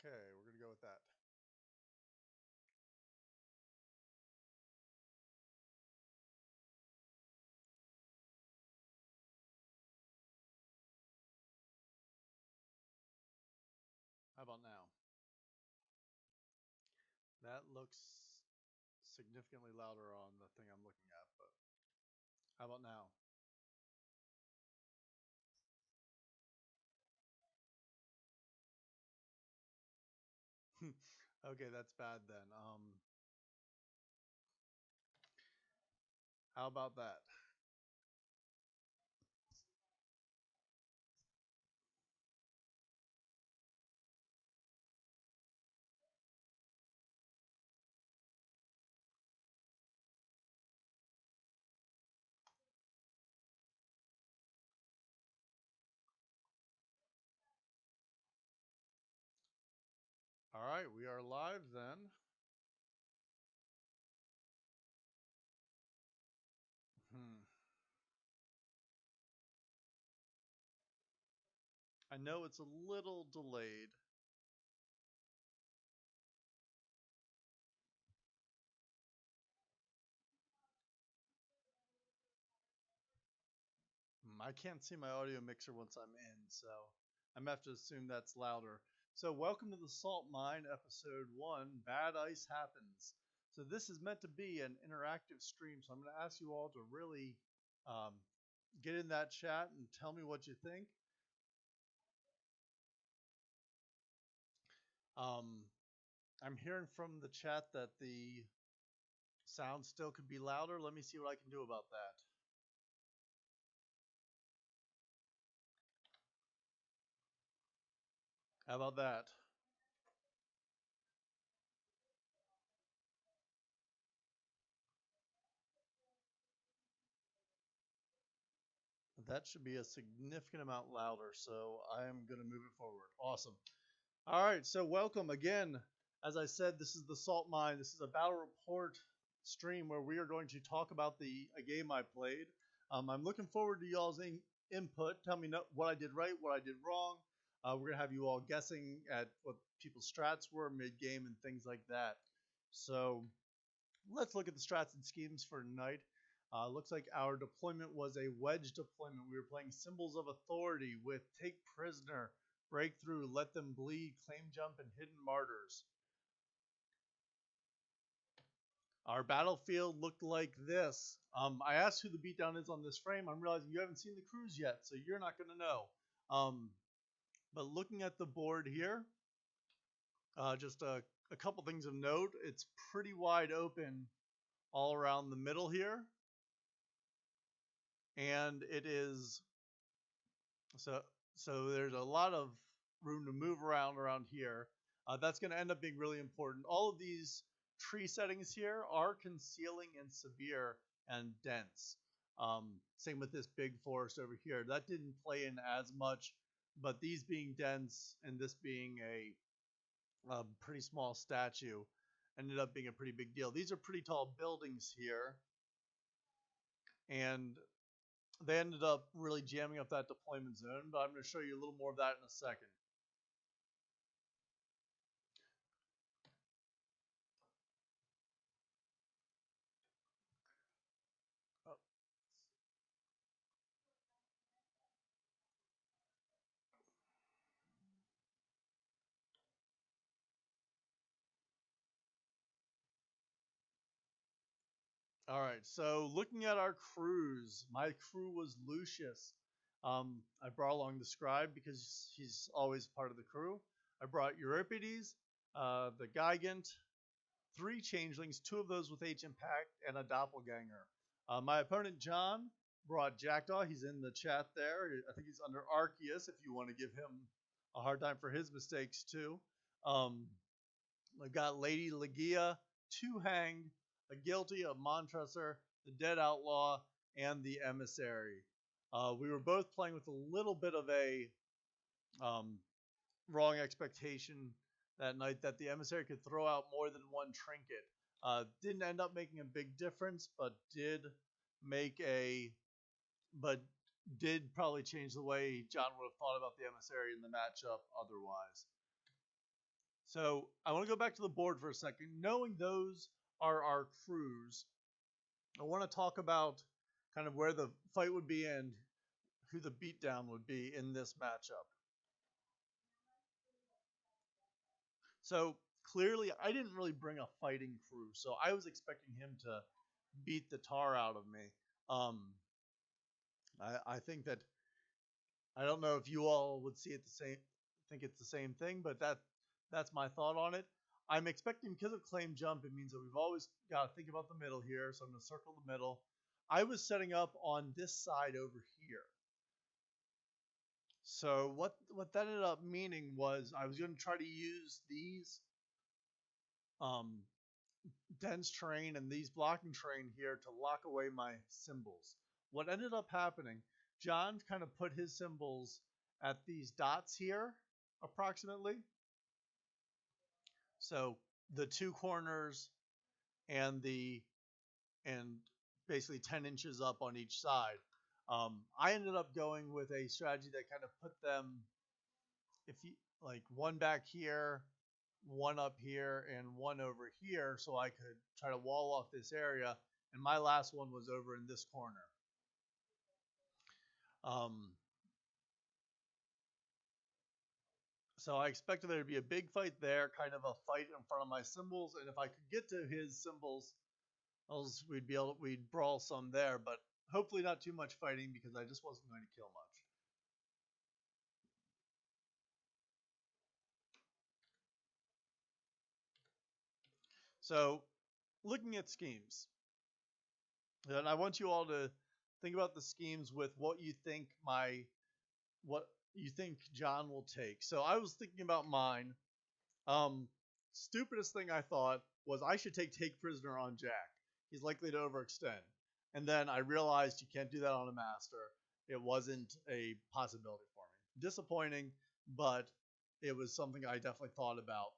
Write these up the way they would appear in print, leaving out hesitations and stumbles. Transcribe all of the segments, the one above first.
Okay, we're gonna go with that. How about now? That looks significantly louder on the thing I'm looking at, but how about now? Okay, that's bad then. How about that? All right, we are live then. Hmm. I know it's a little delayed. I can't see my audio mixer once I'm in, so I'm gonna have to assume that's louder. So, welcome to the Salt Mine, episode 1 Bad Ice Happens. So, this is meant to be an interactive stream, so I'm going to ask you all to really um, get in that chat and tell me what you think. Um, I'm hearing from the chat that the sound still could be louder. Let me see what I can do about that. How about that? That should be a significant amount louder, so I am going to move it forward. Awesome. All right, so welcome again. As I said, this is the Salt Mine. This is a battle report stream where we are going to talk about a game I played. I'm looking forward to y'all's input. Tell me what I did right, what I did wrong. We're gonna have you all guessing at what people's strats were mid-game and things like that. So let's look at the strats and schemes for tonight. Looks like our deployment was a wedge deployment. We were playing Symbols of Authority with Take Prisoner, Breakthrough, Let Them Bleed, Claim Jump, and Hidden Martyrs. Our battlefield looked like this. I asked who the beatdown is on this frame. I'm realizing you haven't seen the crews yet, so you're not going to know. But looking at the board here, just a couple things of note. It's pretty wide open all around the middle here. And it is so there's a lot of room to move around here. That's going to end up being really important. All of these tree settings here are concealing and severe and dense. Same with this big forest over here. That didn't play in as much, but these being dense and this being a pretty small statue ended up being a pretty big deal. These are pretty tall buildings here, and they ended up really jamming up that deployment zone, but I'm going to show you a little more of that in a second. All right, so looking at our crews, my crew was Lucius. I brought along the scribe because he's always part of the crew. I brought Euripides, the Gigant, 3 changelings, 2 of those with H impact, and a doppelganger. My opponent John brought Jackdaw. He's in the chat there. I think he's under Arceus if you want to give him a hard time for his mistakes too. I've got Lady Legia, 2 hanged, a guilty, a Montresor, the dead outlaw, and the emissary. We were both playing with a little bit of a um, wrong expectation that night that the emissary could throw out more than 1 trinket. Didn't end up making a big difference, but did probably change the way John would have thought about the emissary in the matchup otherwise. So I want to go back to the board for a second. Knowing those are our crews, I want to talk about kind of where the fight would be and who the beatdown would be in this matchup. So clearly, I didn't really bring a fighting crew, so I was expecting him to beat the tar out of me. Um, I think that I don't know if you all would see it the same, think it's the same thing, but that's my thought on it. I'm expecting because of claim jump, it means that we've always got to think about the middle here. So I'm going to circle the middle. I was setting up on this side over here. So what that ended up meaning was I was going to try to use these um, dense terrain and these blocking terrain here to lock away my symbols. What ended up happening, John kind of put his symbols at these dots here, approximately. So the two corners and and basically 10 inches up on each side. I ended up going with a strategy that kind of put them, if you like, one back here, one up here, and one over here, so I could try to wall off this area. And my last one was over in this corner. Um, so I expected there to be a big fight there, kind of a fight in front of my symbols, and if I could get to his symbols, we'd brawl some there, but hopefully not too much fighting because I just wasn't going to kill much. So, looking at schemes, and I want you all to think about the schemes with what you think John will take. So I was thinking about mine. Stupidest thing I thought was I should take prisoner on Jack. He's likely to overextend. And then I realized you can't do that on a master. It wasn't a possibility for me. Disappointing, but it was something I definitely thought about.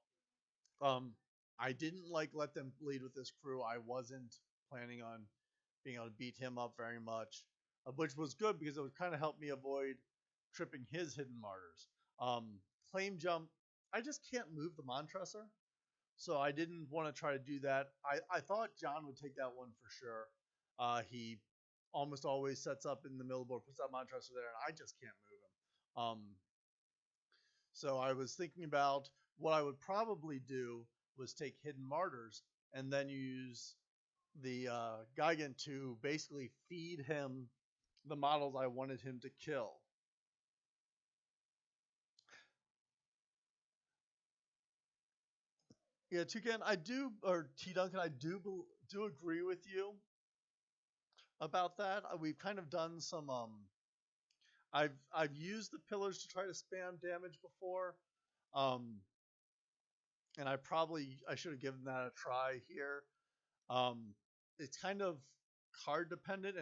I didn't let them bleed with this crew. I wasn't planning on being able to beat him up very much, which was good because it would kind of help me avoid tripping his hidden martyrs. Claim jump, I just can't move the Montresor, so I didn't want to try to do that. I thought John would take that one for sure. He almost always sets up in the middle board, puts that Montresor there, and I just can't move him. So I was thinking about what I would probably do was take hidden martyrs and then use the Gigant to basically feed him the models I wanted him to kill. Yeah, Toucan, I do, or T Duncan, I do agree with you about that. We've kind of done some. I've used the pillars to try to spam damage before, um, and I should have given that a try here. Um, it's kind of card dependent,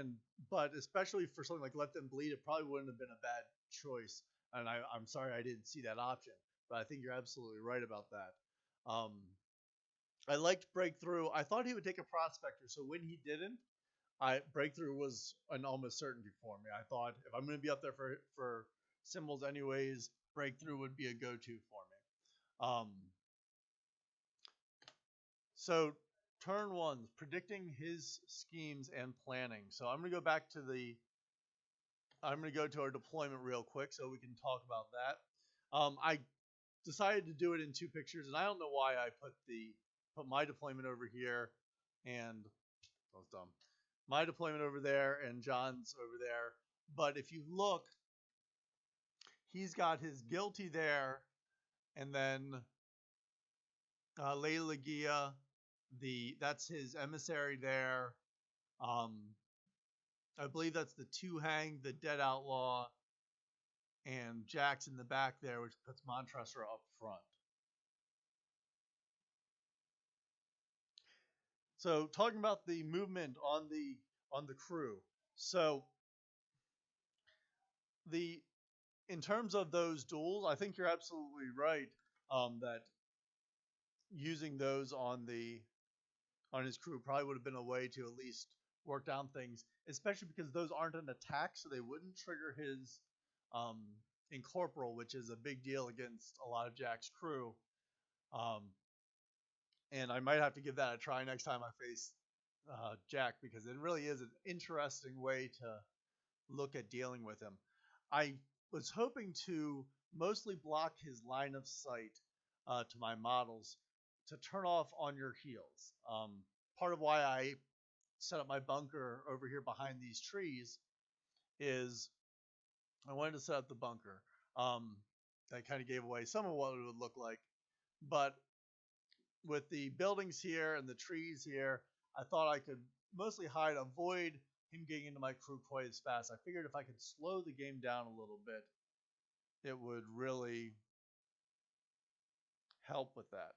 but especially for something like Let Them Bleed, it probably wouldn't have been a bad choice. And I'm sorry I didn't see that option, but I think you're absolutely right about that. I liked Breakthrough. I thought he would take a Prospector, so when he didn't, Breakthrough was an almost certainty for me. I thought if I'm going to be up there for symbols anyways, Breakthrough would be a go-to for me. So turn one, predicting his schemes and planning. So I'm going to go back to I'm going to go to our deployment real quick so we can talk about that. I decided to do it in two pictures, and I don't know why I put my deployment over here, and that was dumb. My deployment over there and John's over there. But if you look, he's got his guilty there, and then Layla Gia, that's his emissary there. I believe that's the two hang, the dead outlaw, and Jack's in the back there, which puts Montresor up front. So talking about the movement on the crew. So in terms of those duels, I think you're absolutely right that using those on his crew probably would have been a way to at least work down things, especially because those aren't an attack, so they wouldn't trigger his incorporeal, which is a big deal against a lot of Jack's crew. Um, and I might have to give that a try next time I face Jack, because it really is an interesting way to look at dealing with him. I was hoping to mostly block his line of sight to my models to turn off on your heals. Part of why I set up my bunker over here behind these trees is I wanted to set up the bunker. Um, that kind of gave away some of what it would look like, but with the buildings here and the trees here, I thought I could mostly hide, avoid him getting into my crew quite as fast. I figured if I could slow the game down a little bit, it would really help with that.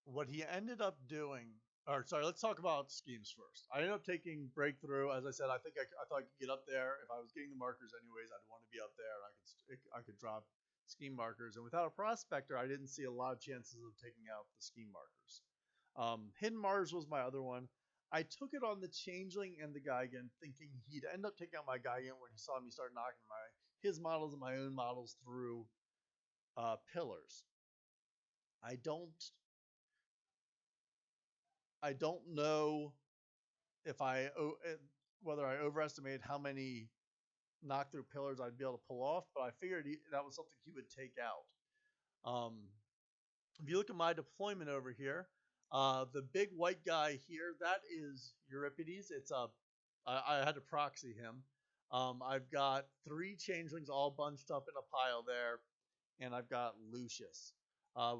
What he ended up doing, or sorry, let's talk about schemes first. I ended up taking breakthrough. As I said, I thought I could get up there. If I was getting the markers anyways, I'd want to be up there, and I could drop scheme markers. And without a prospector, I didn't see a lot of chances of taking out the scheme markers. Hidden Mars was my other one. I took it on the Changeling and the Gigan, thinking he'd end up taking out my Gigan when he saw me start knocking his models and my own models through pillars. I don't I don't know if whether I overestimated how many knock through pillars I'd be able to pull off, but I figured that was something he would take out. If you look at my deployment over here, the big white guy here, that is Euripides. I had to proxy him. I've got 3 changelings all bunched up in a pile there, and I've got Lucius.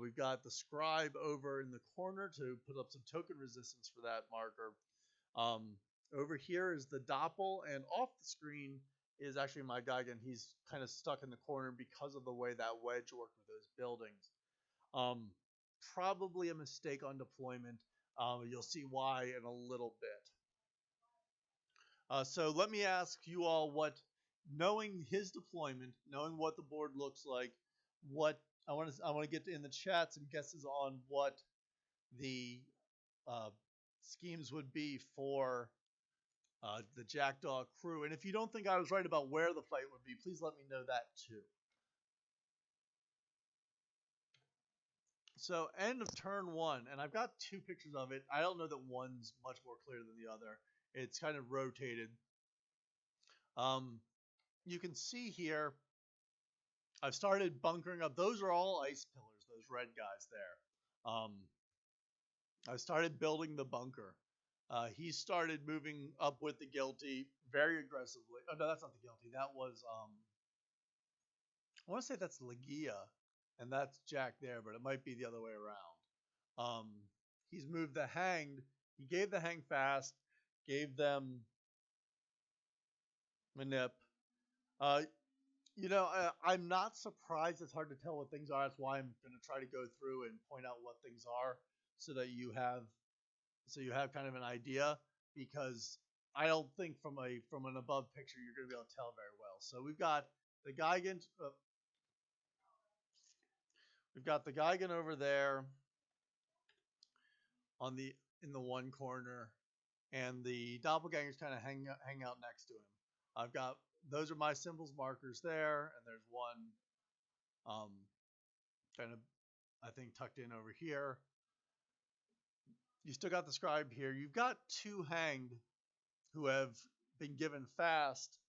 We've got the scribe over in the corner to put up some token resistance for that marker. Over here is the Doppel, and off the screen is actually my Gigan. He's kind of stuck in the corner because of the way that wedge worked with those buildings. Probably a mistake on deployment. You'll see why in a little bit. So let me ask you all knowing his deployment, knowing what the board looks like, what I want to get in the chat some guesses on what the schemes would be for the Jackdaw crew. And if you don't think I was right about where the fight would be, please let me know that too. So end of turn 1, and I've got 2 pictures of it. I don't know that one's much more clear than the other. It's kind of rotated. You can see here, I've started bunkering up. Those are all ice pillars, those red guys there. I started building the bunker. He started moving up with the guilty very aggressively. Oh, no, that's not the guilty. That was, I want to say that's Legia, and that's Jack there, but it might be the other way around. He's moved the hanged. He gave the hang fast, gave them manip. I'm not surprised it's hard to tell what things are. That's why I'm going to try to go through and point out what things are so that you have kind of an idea, because I don't think from an above picture you're going to be able to tell very well. So we've got the Gigan over there in the one corner, and the doppelgangers kind of hang out next to him. Those are my symbols markers there, and there's one kind of, I think, tucked in over here. You still got the scribe here. You've got 2 hanged who have been given fast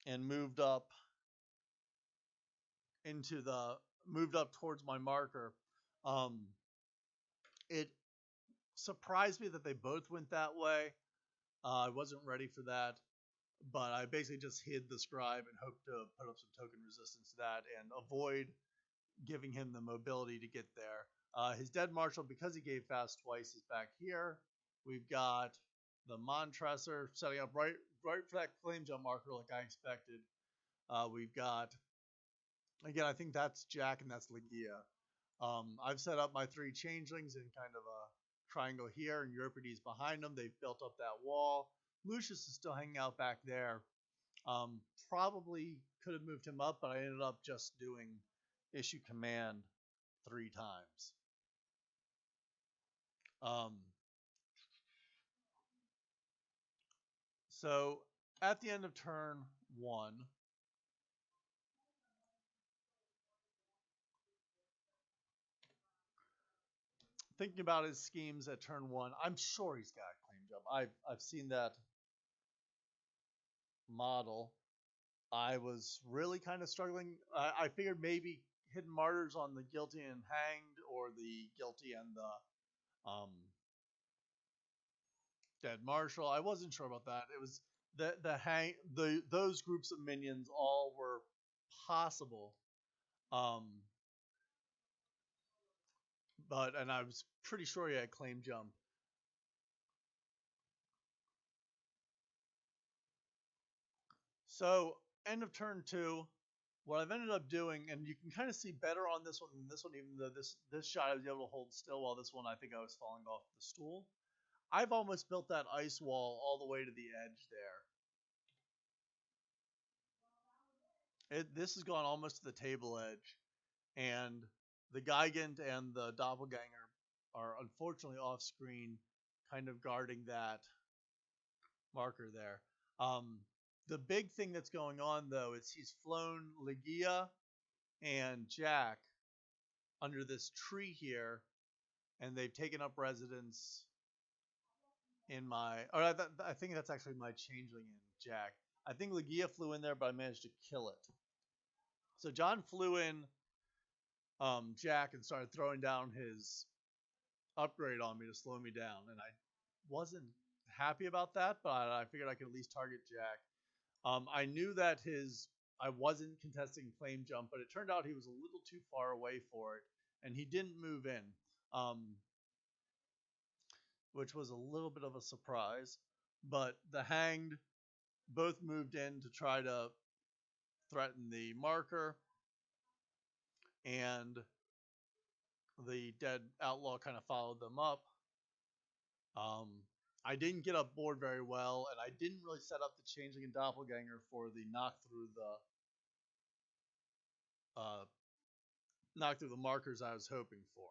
and moved up towards my marker. It surprised me that they both went that way. I wasn't ready for that, but I basically just hid the scribe and hoped to put up some token resistance to that and avoid giving him the mobility to get there. His dead marshal, because he gave fast twice, is back here. We've got the Montresor setting up right for that flame jump marker like I expected. We've got, again, I think that's Jack and that's Legia. I've set up my 3 changelings in kind of a triangle here, and Euripides behind them. They've built up that wall. Lucius is still hanging out back there. Probably could have moved him up, but I ended up just doing issue command 3 times. So at the end of turn 1, thinking about his schemes at turn 1, I'm sure he's got a claim jump. I've seen that model. I was really kind of struggling. I figured maybe Hidden Martyrs on the Guilty and Hanged, or the Guilty and the Dead Marshal. I wasn't sure about that. It was the those groups of minions all were possible. Um, and I was pretty sure he had claim jump. So end of turn 2, what I've ended up doing, and you can kind of see better on this one than this one, even though this shot I was able to hold still, while this one I think I was falling off the stool. I've almost built that ice wall all the way to the edge there. This has gone almost to the table edge, and the Gigant and the Doppelganger are unfortunately off screen, kind of guarding that marker there. The big thing that's going on, though, is he's flown Legia and Jack under this tree here, and they've taken up residence in my. Or I think that's actually my changeling in Jack. I think Legia flew in there, but I managed to kill it. So John flew in Jack and started throwing down his upgrade on me to slow me down, and I wasn't happy about that, but I figured I could at least target Jack. I knew that I wasn't contesting claim jump, but it turned out he was a little too far away for it, and he didn't move in, which was a little bit of a surprise. But the Hanged both moved in to try to threaten the marker, and the Dead Outlaw kind of followed them up. I didn't get up board very well, and I didn't really set up the Changeling and Doppelganger for the knock through the markers I was hoping for.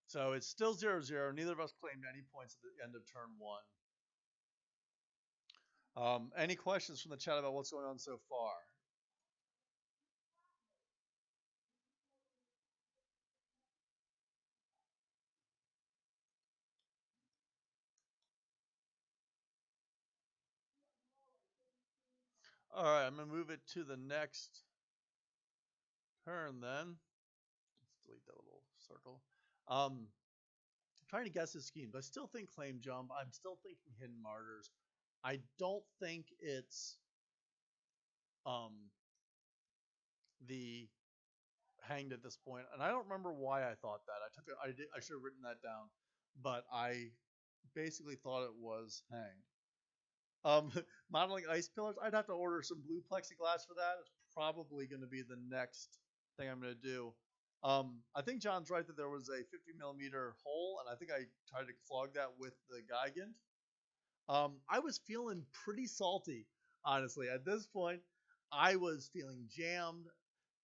So it's still 0-0. Neither of us claimed any points at the end of turn 1. Any questions from the chat about what's going on so far? All right, I'm going to move it to the next turn then. Let's delete that little circle. I'm trying to guess his schemes. I still think claim jump. I'm still thinking Hidden Martyrs. I don't think it's the Hanged at this point, and I don't remember why I thought that. I should have written that down, but I basically thought it was Hanged. Modeling ice pillars. I'd have to order some blue plexiglass for that. It's probably going to be the next thing I'm going to do. I think John's right that there was a 50mm hole, and I think I tried to clog that with the Gigant. I was feeling pretty salty, honestly. At this point, I was feeling jammed.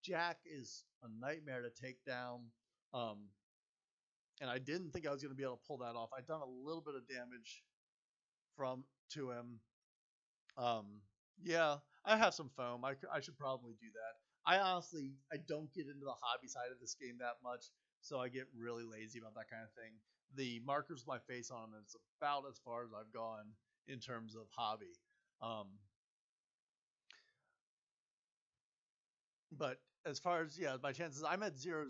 Jack is a nightmare to take down, and I didn't think I was going to be able to pull that off. I'd done a little bit of damage to him. Yeah, I have some foam. I should probably do that. I don't get into the hobby side of this game that much, so I get really lazy about that kind of thing. The markers with my face on them is about as far as I've gone in terms of hobby. But as far as my chances, I'm at 0-0.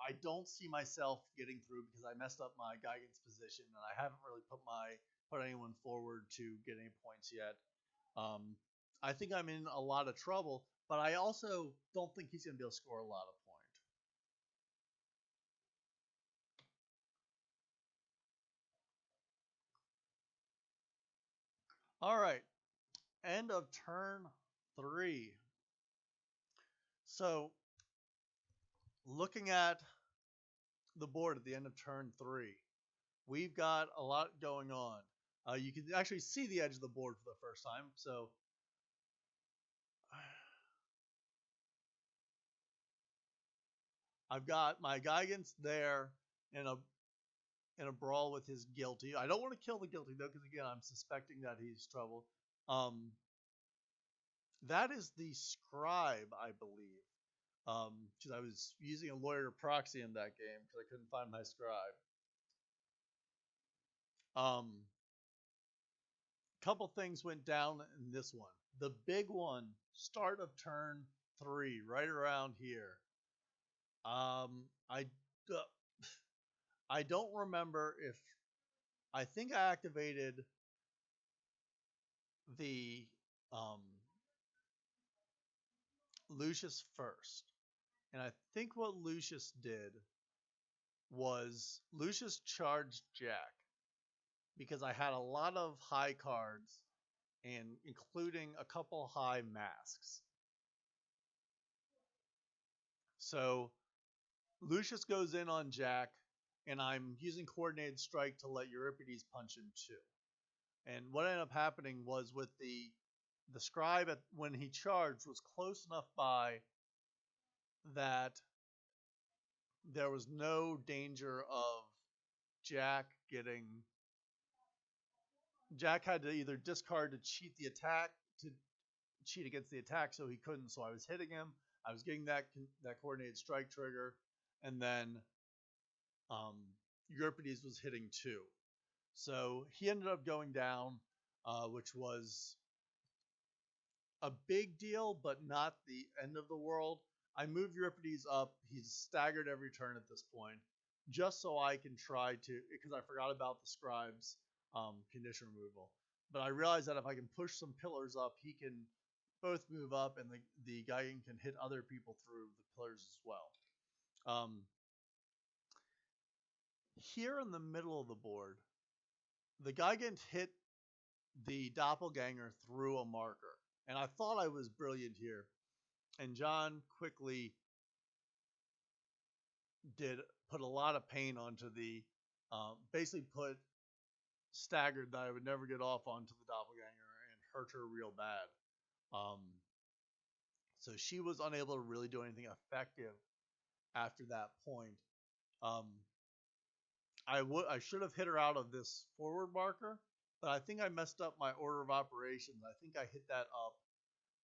I don't see myself getting through because I messed up my Gigant's position, and I haven't really put anyone forward to get any points yet. I think I'm in a lot of trouble, but I also don't think he's going to be able to score a lot of points. All right, end of turn 3. So, looking at the board at the end of turn 3, we've got a lot going on. You can actually see the edge of the board for the first time. So, I've got my Gigant's there in a brawl with his Guilty. I don't want to kill the Guilty though, because again, I'm suspecting that he's trouble. That is the Scribe, I believe, because I was using a lawyer proxy in that game because I couldn't find my Scribe. Um, Couple things went down in this one. The big one, start of turn 3, right around here. Um, I uh, I don't remember if I think I activated the um, Lucius first, and I think what Lucius did was Lucius charged Jack because I had a lot of high cards and including a couple high masks. So Lucius goes in on Jack, and I'm using coordinated strike to let Euripides punch him too. And what ended up happening was with the scribe when he charged was close enough by that there was no danger of Jack getting. Jack had to either discard to cheat the attack to cheat against the attack, so he couldn't. So I was hitting him. I was getting that coordinated strike trigger, and then um, Euripides was hitting too. So he ended up going down, which was a big deal, but not the end of the world. I moved Euripides up. He's staggered every turn at this point, just so I can try to, because I forgot about the scribe's condition removal. But I realized that if I can push some pillars up, he can both move up, and the guy can hit other people through the pillars as well. Here in the middle of the board, the Gigant hit the doppelganger through a marker. And I thought I was brilliant here. And John quickly did put a lot of pain onto basically put staggered that I would never get off onto the doppelganger and hurt her real bad. Um, so she was unable to really do anything effective after that point. Um, I should have hit her out of this forward marker, but I think I messed up my order of operations. I think I hit that up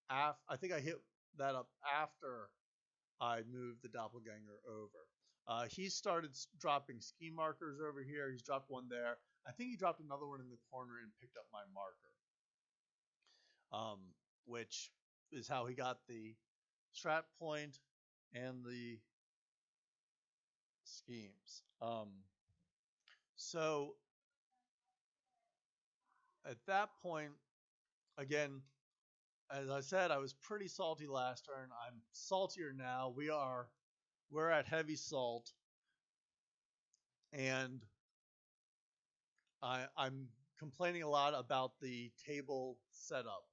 I think I hit that up after I moved the doppelganger over. He started dropping ski markers over here. He's dropped one there. I think he dropped another one in the corner and picked up my marker, which is how he got the strat point and the schemes. So at that point, again, as I said, I was pretty salty last turn. I'm saltier now. We're at heavy salt, and I'm complaining a lot about the table setup,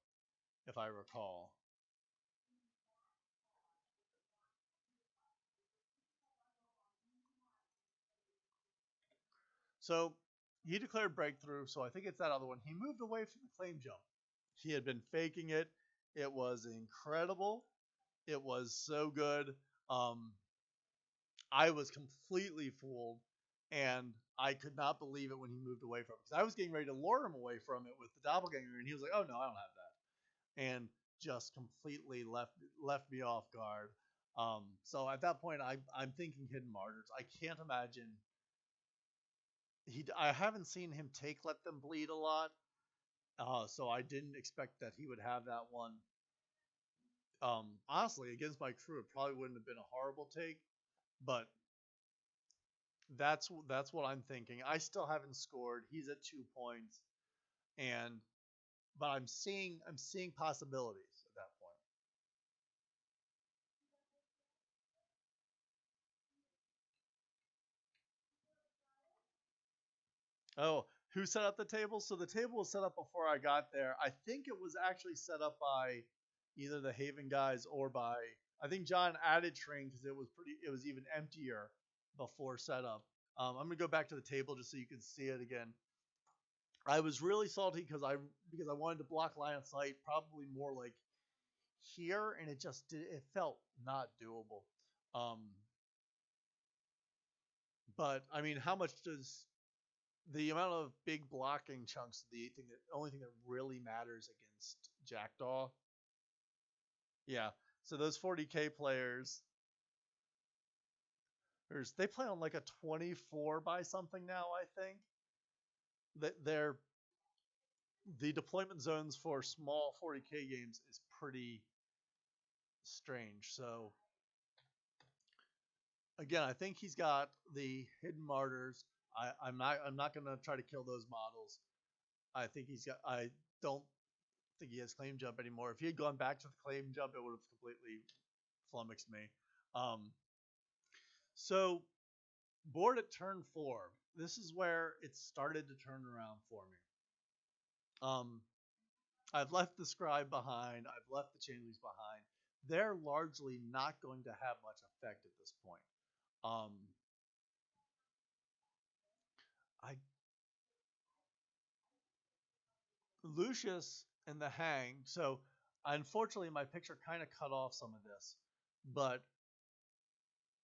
if I recall. So he declared breakthrough, so I think it's that other one. He moved away from the claim jump. He had been faking it. It was incredible. It was so good. Um, I was completely fooled, and I could not believe it when he moved away from it. Because I was getting ready to lure him away from it with the doppelganger, and he was like, "Oh no, I don't have that," and just completely left me off guard. So at that point, I'm thinking Hidden Martyrs. I can't imagine I haven't seen him take Let Them Bleed a lot, so I didn't expect that he would have that one. Honestly, against my crew, it probably wouldn't have been a horrible take, but that's what I'm thinking. I still haven't scored. He's at 2 points, and but I'm seeing possibilities at that point. Oh, who set up the table? So the table was set up before I got there. I think it was actually set up by either the Haven guys or by I think John added train because it was even emptier before setup. I'm gonna go back to the table just so you can see it again. I was really salty because I wanted to block line of sight, probably more like here, and it felt not doable. Um, but I mean, how much does the amount of big blocking chunks the only thing that really matters against Jackdaw? Yeah. So those 40k players, they play on like a 24 by something now, I think. they're the deployment zones for small 40k games is pretty strange. So again, I think he's got the hidden martyrs. I'm not gonna try to kill those models. I think he's got. I don't think he has claim jump anymore. If he had gone back to the claim jump, it would have completely flummoxed me. Um, so board at turn 4. This is where it started to turn around for me. Um, I've left the scribe behind. I've left the changelings behind. They're largely not going to have much effect at this point. Um, I Lucius and the Hang. So unfortunately, my picture kind of cut off some of this, but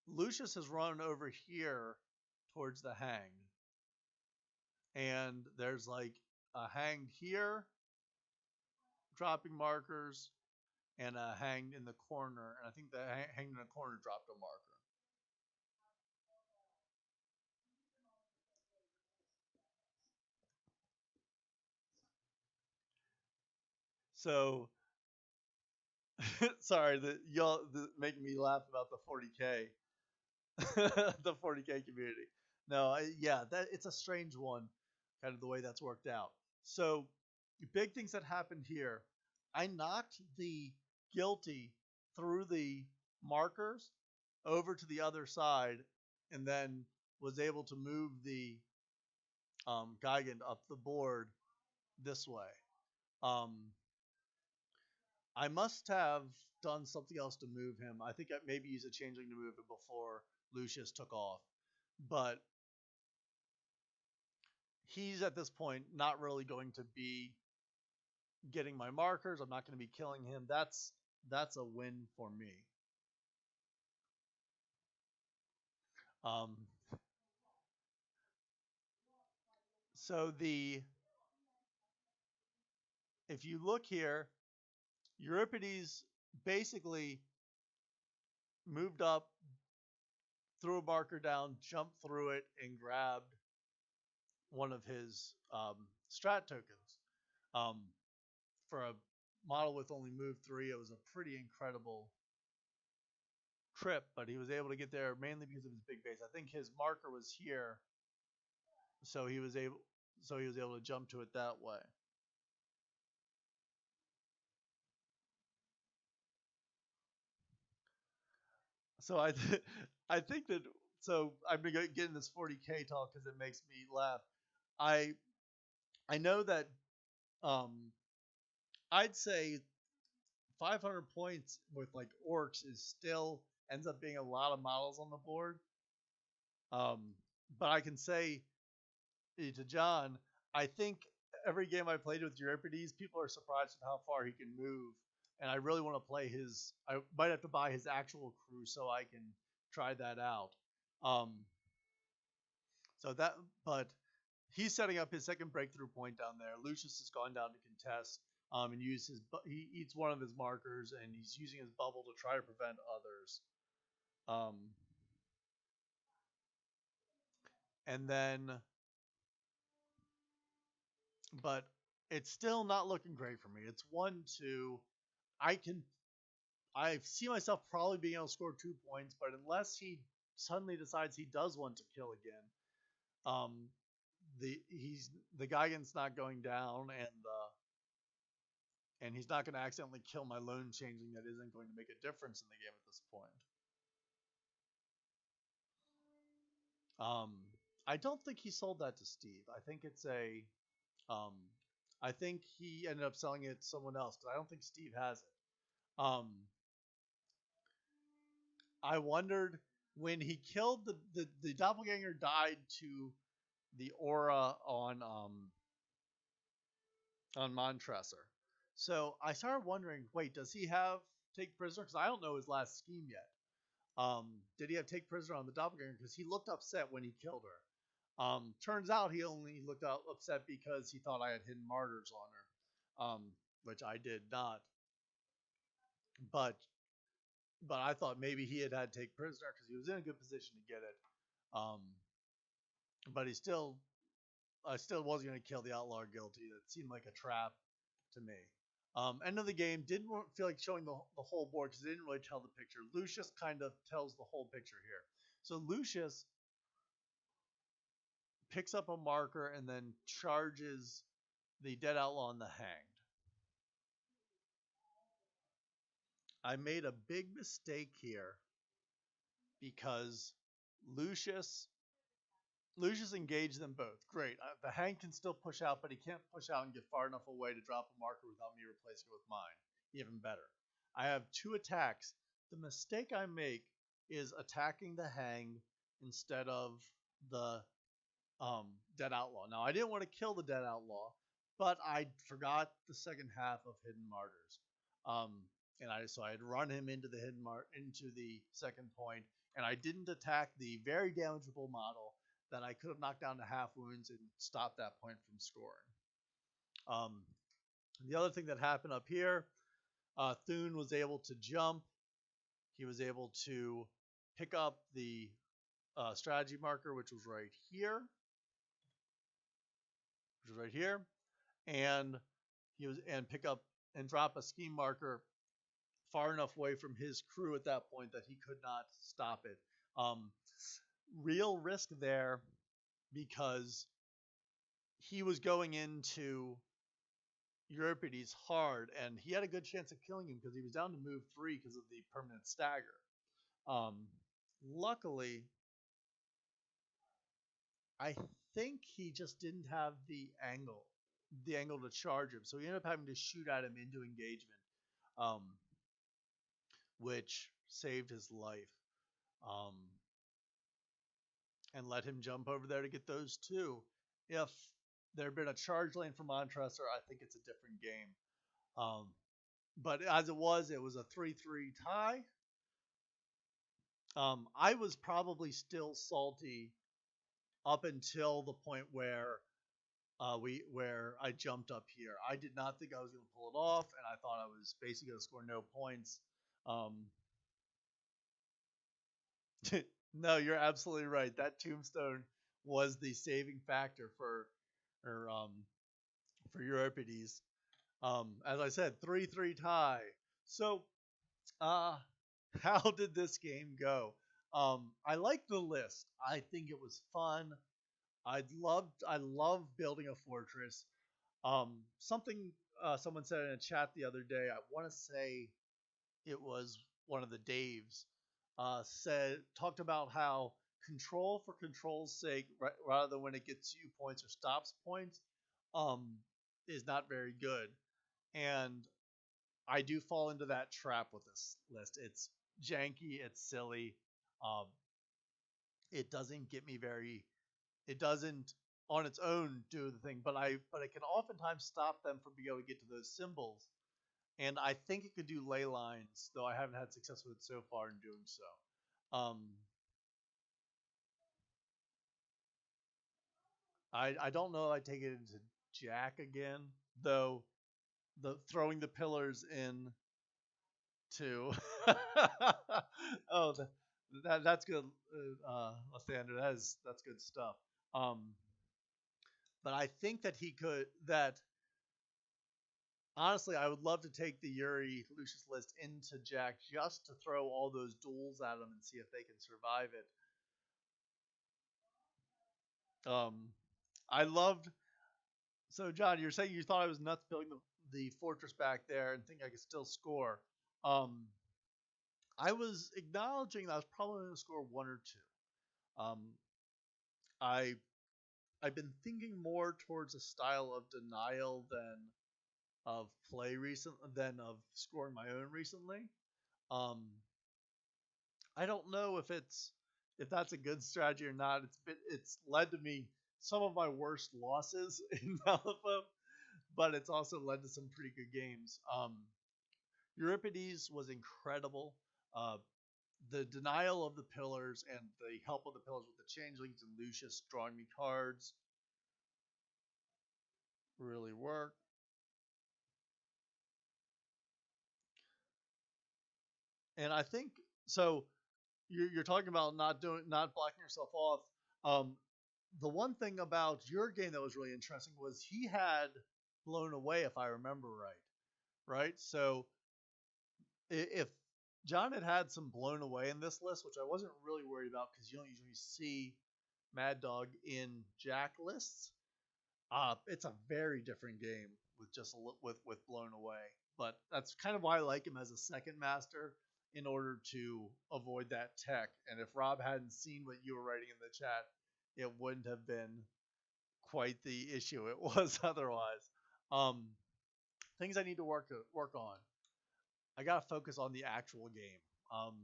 Lucius has run over here towards the Hang, and there's like a Hang here, dropping markers, and a Hang in the corner, and I think the Hang in the corner dropped a marker. So sorry that y'all making me laugh about the 40k, the 40k community. No, yeah, that it's a strange one, kind of the way that's worked out. So big things that happened here. I knocked the guilty through the markers over to the other side, and then was able to move the Gigant up the board this way. Um, I must have done something else to move him. I think I maybe used a changeling to move him before Lucius took off. But he's at this point not really going to be getting my markers. I'm not going to be killing him. That's a win for me. Um, so the if you look here, Euripides basically moved up, threw a marker down, jumped through it, and grabbed one of his strat tokens. Um, for a model with only move 3, it was a pretty incredible trip, but he was able to get there mainly because of his big base. I think his marker was here, so he was able to jump to it that way. So I think that so I'm gonna get in this 40k talk because it makes me laugh. I I know that um I'd say 500 points with like orcs is still ends up being a lot of models on the board. Um, but I can say to John, I think every game I played with Euripides, people are surprised at how far he can move. And I really want to play his. I might have to buy his actual crew so I can try that out. Um, so that, but he's setting up his second breakthrough point down there. Lucius has gone down to contest and use his. He eats one of his markers and he's using his bubble to try to prevent others. Um, and then, but it's still not looking great for me. It's 1-2. I can I see myself probably being able to score 2 points, but unless he suddenly decides he does want to kill again, um, the Geigen's not going down, and he's not going to accidentally kill my lone changeling that isn't going to make a difference in the game at this point. Um, I don't think he sold that to Steve. I think it's a, um, I think he ended up selling it to someone else because I don't think Steve has it. I wondered when he killed the doppelganger died to the aura on Montresor. So I started wondering, wait, does he have take prisoner? Because I don't know his last scheme yet. Did he have take prisoner on the doppelganger? Because he looked upset when he killed her. Turns out he only looked upset because he thought I had hidden martyrs on her, which I did not. But I thought maybe he had take prisoner because he was in a good position to get it. Um, but he still I still wasn't going to kill the Outlaw Guilty. That seemed like a trap to me. End of the game, didn't feel like showing the whole board because they didn't really tell the picture. Lucius kind of tells the whole picture here. So Lucius picks up a marker and then charges the dead outlaw and the hanged. I made a big mistake here because Lucius Lucius engaged them both. Great. The hang can still push out, but he can't push out and get far enough away to drop a marker without me replacing it with mine. Even better. I have two attacks. The mistake I make is attacking the hang instead of the dead outlaw. Now I didn't want to kill the dead outlaw, but I forgot the second half of Hidden Martyrs. Um, and I had run him into the into the second point, and I didn't attack the very damageable model that I could have knocked down to half wounds and stopped that point from scoring. The other thing that happened up here, Thune was able to jump. He was able to pick up the strategy marker, which was right here, and he was and pick up and drop a scheme marker far enough away from his crew at that point that he could not stop it. Real risk there because he was going into Euripides hard, and he had a good chance of killing him because he was down to move 3 because of the permanent stagger. Luckily, I think he just didn't have the angle to charge him, so he ended up having to shoot at him into engagement, which saved his life, and let him jump over there to get those two. If there had been a charge lane from Montressor, I think it's a different game. But as it was a 3-3 tie. I was probably still salty up until the point where I jumped up here. I did not think I was going to pull it off, and I thought I was basically going to score no points. No, you're absolutely right. That tombstone was the saving factor for Euripides. As I said, 3-3 tie. So, how did this game go? I liked the list. I think it was fun. I love building a fortress. Something someone said in a chat the other day. I want to say it was one of the Daves. Talked about how control for control's sake, rather than when it gets you points or stops points, is not very good. And I do fall into that trap with this list. It's janky, it's silly. Um, it doesn't get me very. It doesn't on its own do the thing, but it can oftentimes stop them from being able to get to those symbols. And I think it could do ley lines, though I haven't had success with it so far in doing so. I don't know if I take it into Jack again, though. The throwing the pillars in to oh that's good, Lysander. That's good stuff. But I think that he could that honestly, I would love to take the Yuri Lucius list into Jack just to throw all those duels at them and see if they can survive it. I loved. So, John, you're saying you thought I was nuts building the fortress back there and think I could still score. I was acknowledging that I was probably going to score 1 or 2. I I've been thinking more towards a style of denial than of play than of scoring my own recently. Um, I don't know if that's a good strategy or not. It's led to me some of my worst losses in Alpha, but it's also led to some pretty good games. Euripides was incredible. The denial of the pillars and the help of the pillars with the changelings and Lucius drawing me cards really worked. And I think so. You're talking about not blocking yourself off. The one thing about your game that was really interesting was he had blown away, if I remember right. Right. So if John had had some blown away in this list, which I wasn't really worried about because you don't usually see Mad Dog in Jack lists. It's a very different game with just with blown away. But that's kind of why I like him as a second master in order to avoid that tech. And if Rob hadn't seen what you were writing in the chat, it wouldn't have been quite the issue it was otherwise. Um, things I need to work on. I gotta focus on the actual game. Um,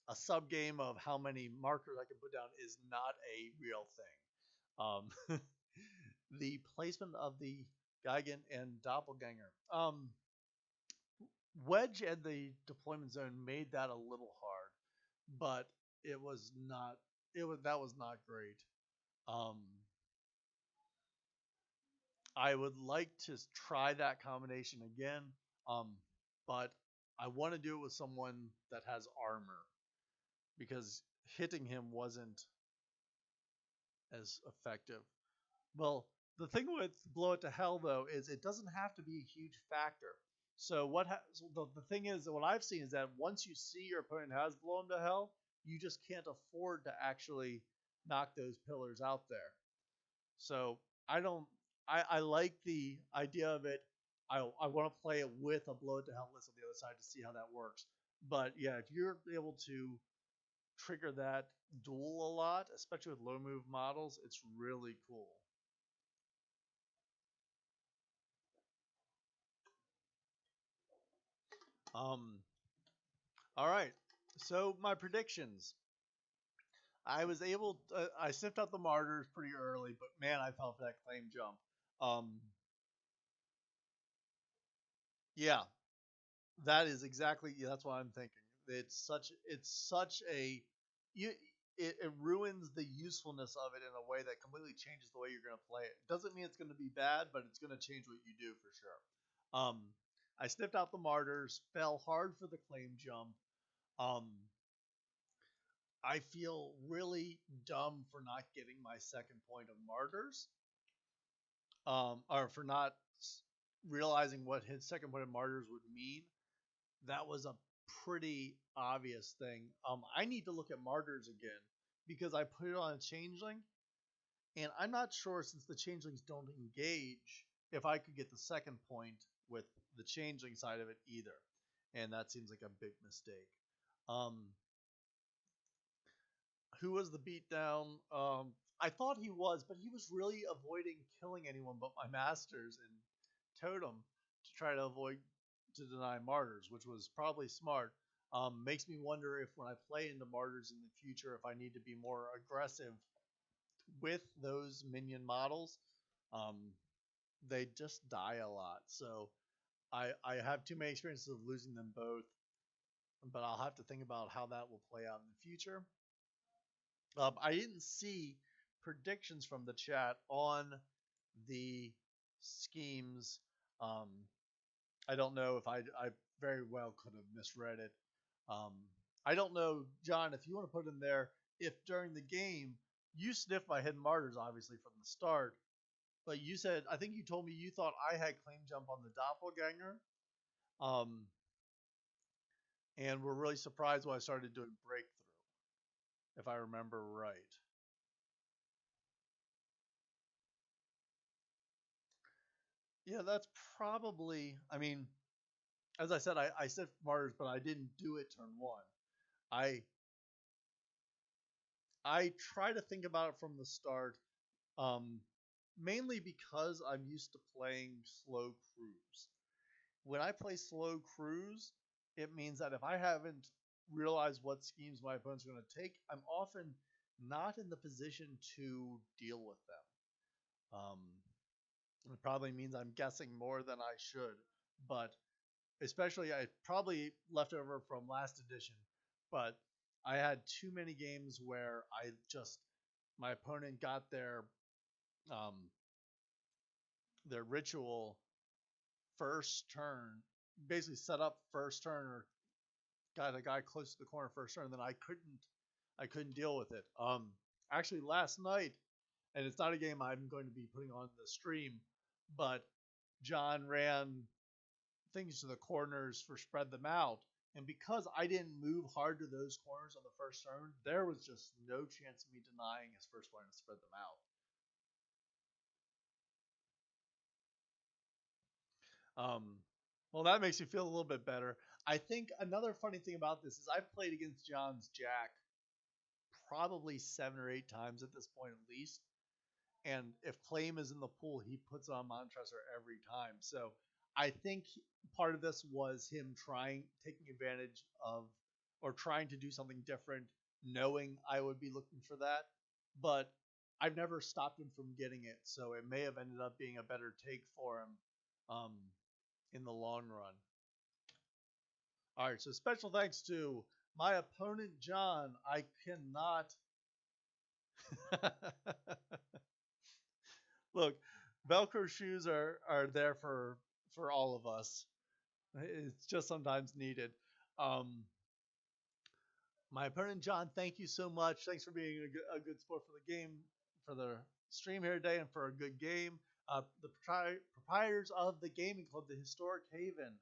a sub game of how many markers I can put down is not a real thing. The placement of the Geigen and Doppelganger. Wedge and the deployment zone made that a little hard, but it was not. It was that was not great. Um, I would like to try that combination again, um, but I want to do it with someone that has armor because hitting him wasn't as effective. Well, the thing with blow it to hell though is it doesn't have to be a huge factor. So so the thing is what I've seen is that once you see your opponent has blown to hell, you just can't afford to actually knock those pillars out there. So I don't. I like the idea of it. I want to play it with a blow it to hell list on the other side to see how that works. But yeah, if you're able to trigger that duel a lot, especially with low move models, it's really cool. Um, all right. So my predictions. I sniffed out the martyrs pretty early, but man, I fell for that claim jump. Um, yeah, that is exactly. Yeah, that's what I'm thinking. It's such a you. It ruins the usefulness of it in a way that completely changes the way you're going to play it. Doesn't mean it's going to be bad, but it's going to change what you do for sure. I sniffed out the martyrs, fell hard for the claim jump. Um, I feel really dumb for not getting my second point of martyrs, or for not realizing what his second point of martyrs would mean. That was a pretty obvious thing. I need to look at martyrs again because I put it on a changeling, and I'm not sure since the changelings don't engage if I could get the second point with the changeling side of it either, and that seems like a big mistake. Um, who was the beatdown? I thought he was, but he was really avoiding killing anyone but my masters and totem to try to avoid to deny martyrs, which was probably smart. Makes me wonder if when I play into martyrs in the future, if I need to be more aggressive with those minion models. Um, they just die a lot, so I have too many experiences of losing them both. But I'll have to think about how that will play out in the future. I didn't see predictions from the chat on the schemes. Um, I don't know if I very well could have misread it. Um, I don't know, John, if you want to put in there, if during the game you sniffed my hidden martyrs, obviously from the start, but you said I think you told me you thought I had claim jump on the doppelganger, um, and were really surprised when I started doing breakthrough, if I remember right. Yeah, that's probably. I mean, as I said, I said martyrs, but I didn't do it turn one. I I try to think about it from the start, um, mainly because I'm used to playing slow cruise. When I play slow cruise, it means that if I haven't realized what schemes my opponents are going to take, I'm often not in the position to deal with them. It probably means I'm guessing more than I should, but especially I probably left over from last edition, but I had too many games where I just my opponent got um, their ritual first turn, basically set up first turn or got a guy close to the corner first turn, then I couldn't deal with it. Actually last night and it's not a game I'm going to be putting on the stream, but John ran things to the corners for spread them out. And because I didn't move hard to those corners on the first turn, there was just no chance of me denying his first one to spread them out. Well, that makes me feel a little bit better. I think another funny thing about this is I've played against John's Jack probably 7 or 8 times at this point at least. And if claim is in the pool, he puts on Montressor every time. So I think part of this was him taking advantage of, or trying to do something different, knowing I would be looking for that. But I've never stopped him from getting it, so it may have ended up being a better take for him um, in the long run. All right, so special thanks to my opponent, John. I cannot. Look, Velcro shoes are there for all of us. It's just sometimes needed. Um, my opponent John, thank you so much. Thanks for being a good sport for the game, for the stream here today, and for a good game. The proprietors of the gaming club, the Historic Haven.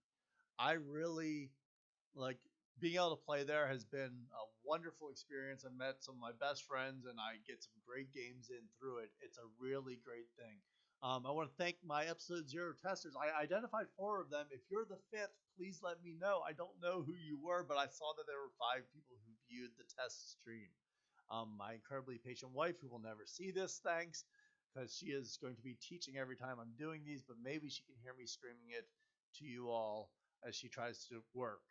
I really like being able to play there has been a wonderful experience. I met some of my best friends and I get some great games in through it. It's a really great thing. I want to thank my episode 0 testers. I identified 4 of them. If you're the 5th, please let me know. I don't know who you were, but I saw that there were 5 people who viewed the test stream. My incredibly patient wife, who will never see this, thanks, because she is going to be teaching every time I'm doing these, but maybe she can hear me screaming it to you all as she tries to work.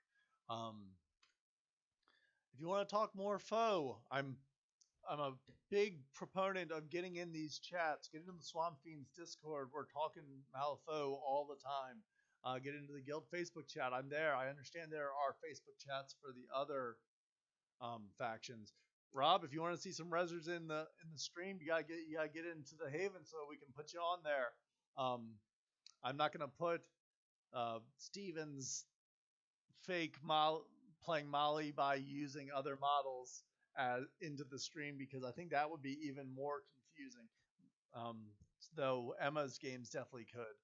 If you want to talk more foe, I'm a big proponent of getting in these chats. Get into the Swamp Fiends Discord. We're talking Malifaux all the time. Get into the Guild Facebook chat. I'm there. I understand there are Facebook chats for the other factions. Rob, if you want to see some rezzers in the stream, you gotta get into the Haven so we can put you on there. I'm not gonna put Steven's fake playing Molly by using other models into the stream because I think that would be even more confusing. Though Emma's games definitely could.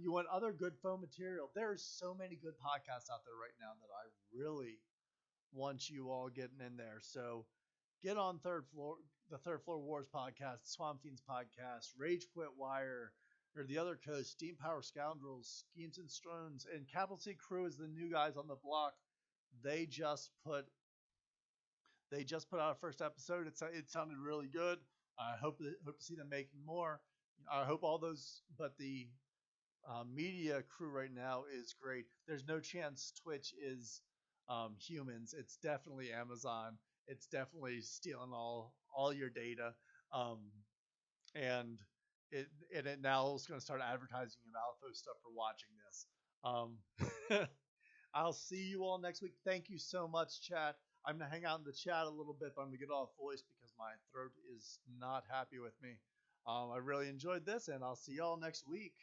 You want other good foam material? There's so many good podcasts out there right now that I really want you all getting in there. So get on the Third Floor Wars podcast, Swamp Fiends podcast, Rage Quit Wire, or the other coast, Steam Power Scoundrels, Schemes and Stones, and Capital C Crew is the new guys on the block. They just put out a first episode. It sounded really good. I hope to see them making more. I hope all those, but the media crew right now is great. There's no chance Twitch is humans. It's definitely Amazon. It's definitely stealing all your data, and it now is going to start advertising Malifaux stuff for watching this. I'll see you all next week. Thank you so much, chat. I'm gonna hang out in the chat a little bit, but I'm gonna get off voice because my throat is not happy with me. I really enjoyed this, and I'll see y'all next week.